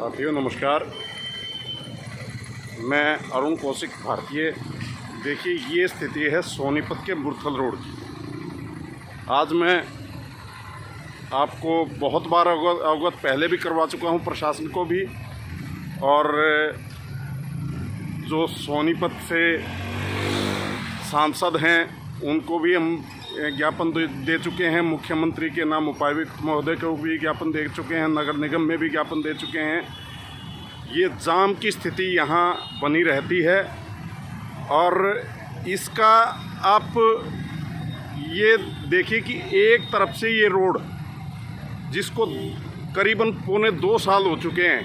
साथियों नमस्कार, मैं अरुण कौशिक भारतीय। देखिए, ये स्थिति है सोनीपत के मुरथल रोड की। आज मैं आपको बहुत बार अवगत पहले भी करवा चुका हूँ, प्रशासन को भी, और जो सोनीपत से सांसद हैं उनको भी हम ज्ञापन दे चुके हैं। मुख्यमंत्री के नाम उपायुक्त महोदय को भी ज्ञापन दे चुके हैं, नगर निगम में भी ज्ञापन दे चुके हैं। ये जाम की स्थिति यहाँ बनी रहती है और इसका आप ये देखिए कि एक तरफ से ये रोड, जिसको करीबन पौने 2 साल हो चुके हैं,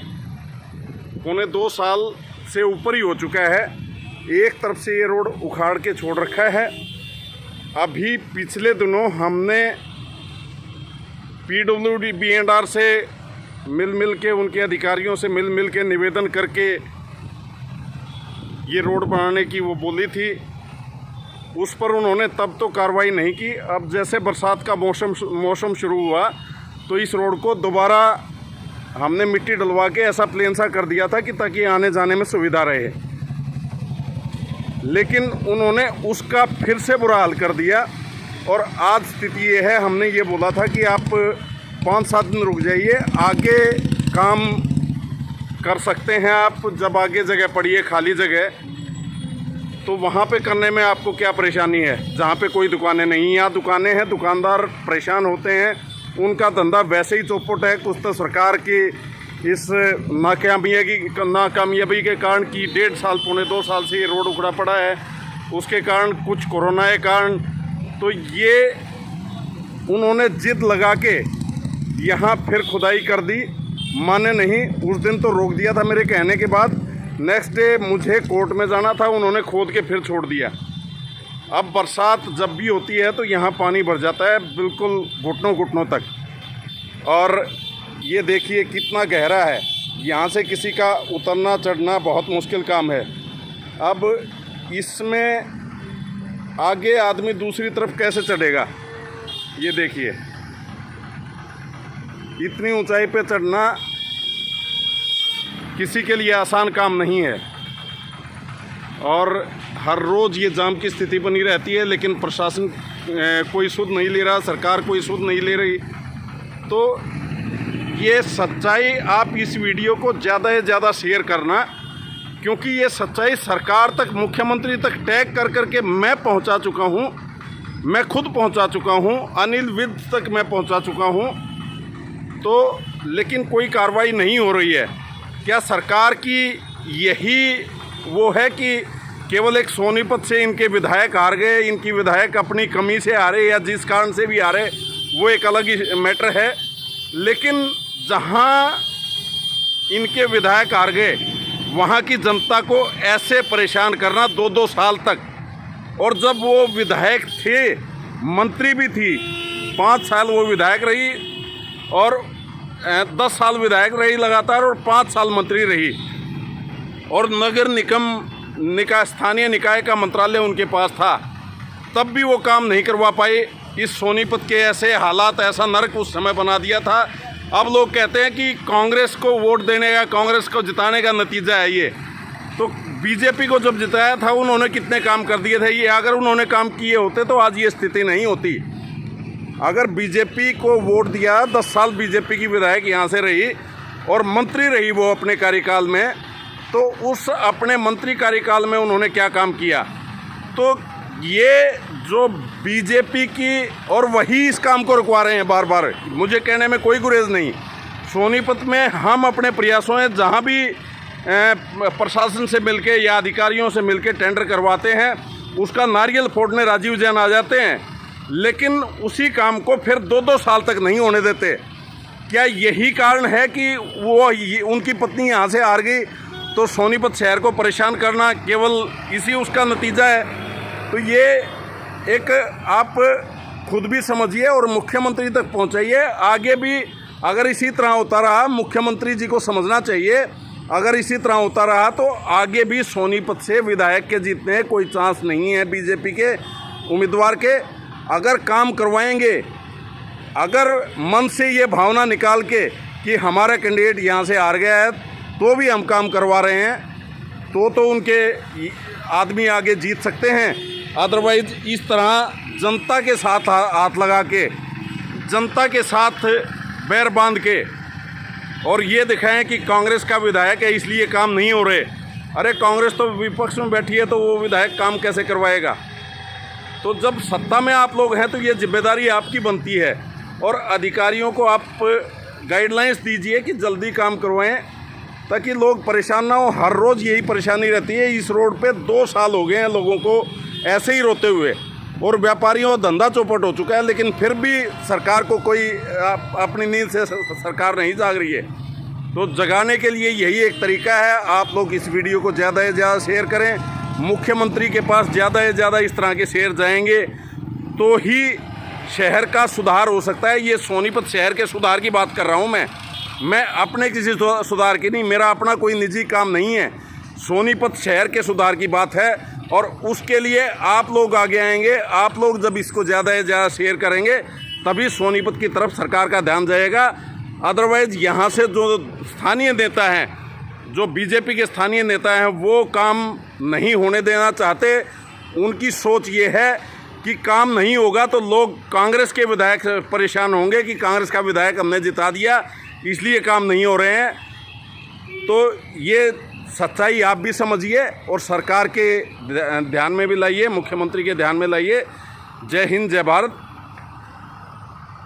पौने 2 साल से ऊपर ही हो चुका है, एक तरफ से ये रोड उखाड़ के छोड़ रखा है। अभी पिछले दिनों हमने PWD B&R से मिल के, उनके अधिकारियों से मिल के निवेदन करके ये रोड बनाने की वो बोली थी। उस पर उन्होंने तब तो कार्रवाई नहीं की। अब जैसे बरसात का मौसम शुरू हुआ तो इस रोड को दोबारा हमने मिट्टी डलवा के ऐसा प्लेन सा कर दिया था कि ताकि आने जाने में सुविधा रहे, लेकिन उन्होंने उसका फिर से बुरा हाल कर दिया। और आज स्थिति ये है, हमने ये बोला था कि आप 5-7 दिन रुक जाइए, आगे काम कर सकते हैं आप। जब आगे जगह पड़ी है, खाली जगह, तो वहाँ पे करने में आपको क्या परेशानी है, जहाँ पे कोई दुकानें नहीं। यहाँ दुकानें हैं, दुकानदार परेशान होते हैं, उनका धंधा वैसे ही चौपट है। कुछ तो सरकार की इस नाकामयाबी के कारण कि 1.5 साल पौने 2 साल से ये रोड उखड़ा पड़ा है, उसके कारण, कुछ कोरोना के कारण, तो ये उन्होंने जिद लगा के यहाँ फिर खुदाई कर दी। माने नहीं, उस दिन तो रोक दिया था मेरे कहने के बाद। नेक्स्ट डे मुझे कोर्ट में जाना था, उन्होंने खोद के फिर छोड़ दिया। अब बरसात जब भी होती है तो यहाँ पानी भर जाता है बिल्कुल घुटनों तक। और ये देखिए कितना गहरा है, यहाँ से किसी का उतरना चढ़ना बहुत मुश्किल काम है। अब इसमें आगे आदमी दूसरी तरफ कैसे चढ़ेगा, ये देखिए। इतनी ऊंचाई पे चढ़ना किसी के लिए आसान काम नहीं है और हर रोज़ ये जाम की स्थिति बनी रहती है, लेकिन प्रशासन कोई सुध नहीं ले रहा, सरकार कोई सुध नहीं ले रही। तो ये सच्चाई, आप इस वीडियो को ज़्यादा से ज़्यादा शेयर करना, क्योंकि ये सच्चाई सरकार तक, मुख्यमंत्री तक टैग कर करके मैं पहुंचा चुका हूं, मैं खुद पहुंचा चुका हूं, अनिल विद तक मैं पहुंचा चुका हूं, तो लेकिन कोई कार्रवाई नहीं हो रही है। क्या सरकार की यही वो है कि केवल एक सोनीपत से इनके विधायक हार गए, इनकी विधायक अपनी कमी से हारे या जिस कारण से भी हारे, वो एक अलग ही मैटर है। लेकिन जहां इनके विधायक हार गए, वहां की जनता को ऐसे परेशान करना 2-2 साल तक। और जब वो विधायक थे, मंत्री भी थी, 5 साल वो विधायक रही और 10 साल विधायक रही लगातार और 5 साल मंत्री रही, और नगर निकाय, स्थानीय निकाय का मंत्रालय उनके पास था, तब भी वो काम नहीं करवा पाए। इस सोनीपत के ऐसे हालात, ऐसा नर्क उस समय बना दिया था। अब लोग कहते हैं कि कांग्रेस को वोट देने का, कांग्रेस को जिताने का नतीजा है ये। तो बीजेपी को जब जिताया था, उन्होंने कितने काम कर दिए थे। ये अगर उन्होंने काम किए होते तो आज ये स्थिति नहीं होती। अगर बीजेपी को वोट दिया, 10 साल बीजेपी की विधायक यहाँ से रही और मंत्री रही वो अपने कार्यकाल में, तो उस अपने मंत्री कार्यकाल में उन्होंने क्या काम किया। तो ये जो बीजेपी की, और वही इस काम को रुकवा रहे हैं बार बार। मुझे कहने में कोई गुरेज नहीं। सोनीपत में हम अपने प्रयासों में जहाँ भी प्रशासन से मिलके या अधिकारियों से मिलके टेंडर करवाते हैं, उसका नारियल फोड़ने राजीव जैन आ जाते हैं, लेकिन उसी काम को फिर 2-2 साल तक नहीं होने देते। क्या यही कारण है कि उनकी पत्नी यहाँ से हार गई तो सोनीपत शहर को परेशान करना केवल इसी उसका नतीजा है? तो ये एक आप खुद भी समझिए और मुख्यमंत्री तक पहुंचाइए। आगे भी अगर इसी तरह होता रहा, मुख्यमंत्री जी को समझना चाहिए, अगर इसी तरह होता रहा तो आगे भी सोनीपत से विधायक के जीतने कोई चांस नहीं है बीजेपी के उम्मीदवार के। अगर काम करवाएंगे, अगर मन से ये भावना निकाल के कि हमारा कैंडिडेट यहाँ से हार गया है तो भी हम काम करवा रहे हैं, तो उनके आदमी आगे जीत सकते हैं। अदरवाइज़ इस तरह जनता के साथ हाथ लगा के, जनता के साथ बैर बांध के और ये दिखाएं कि कांग्रेस का विधायक है इसलिए काम नहीं हो रहे। अरे कांग्रेस तो विपक्ष में बैठी है तो वो विधायक काम कैसे करवाएगा? तो जब सत्ता में आप लोग हैं तो ये जिम्मेदारी आपकी बनती है और अधिकारियों को आप गाइडलाइंस दीजिए कि जल्दी काम करवाएं ताकि लोग परेशान ना हो। हर रोज़ यही परेशानी रहती है। इस रोड पे 2 साल हो गए हैं लोगों को ऐसे ही रोते हुए और व्यापारियों का धंधा चौपट हो चुका है, लेकिन फिर भी सरकार को कोई अपनी नींद से सरकार नहीं जाग रही है। तो जगाने के लिए यही एक तरीका है, आप लोग इस वीडियो को ज़्यादा से ज़्यादा शेयर करें। मुख्यमंत्री के पास ज़्यादा से ज़्यादा इस तरह के शेयर जाएंगे तो ही शहर का सुधार हो सकता है। ये सोनीपत शहर के सुधार की बात कर रहा हूँ मैं अपने किसी सुधार की नहीं, मेरा अपना कोई निजी काम नहीं है। सोनीपत शहर के सुधार की बात है और उसके लिए आप लोग आगे आएंगे। आप लोग जब इसको ज़्यादा से ज़्यादा शेयर करेंगे तभी सोनीपत की तरफ सरकार का ध्यान जाएगा। अदरवाइज़ यहाँ से जो स्थानीय नेता हैं, जो बीजेपी के स्थानीय नेता हैं, वो काम नहीं होने देना चाहते। उनकी सोच ये है कि काम नहीं होगा तो लोग कांग्रेस के विधायक परेशान होंगे कि कांग्रेस का विधायक हमने जिता दिया इसलिए काम नहीं हो रहे हैं। तो ये सच्चाई आप भी समझिए और सरकार के ध्यान में भी लाइए, मुख्यमंत्री के ध्यान में लाइए। जय हिंद, जय भारत।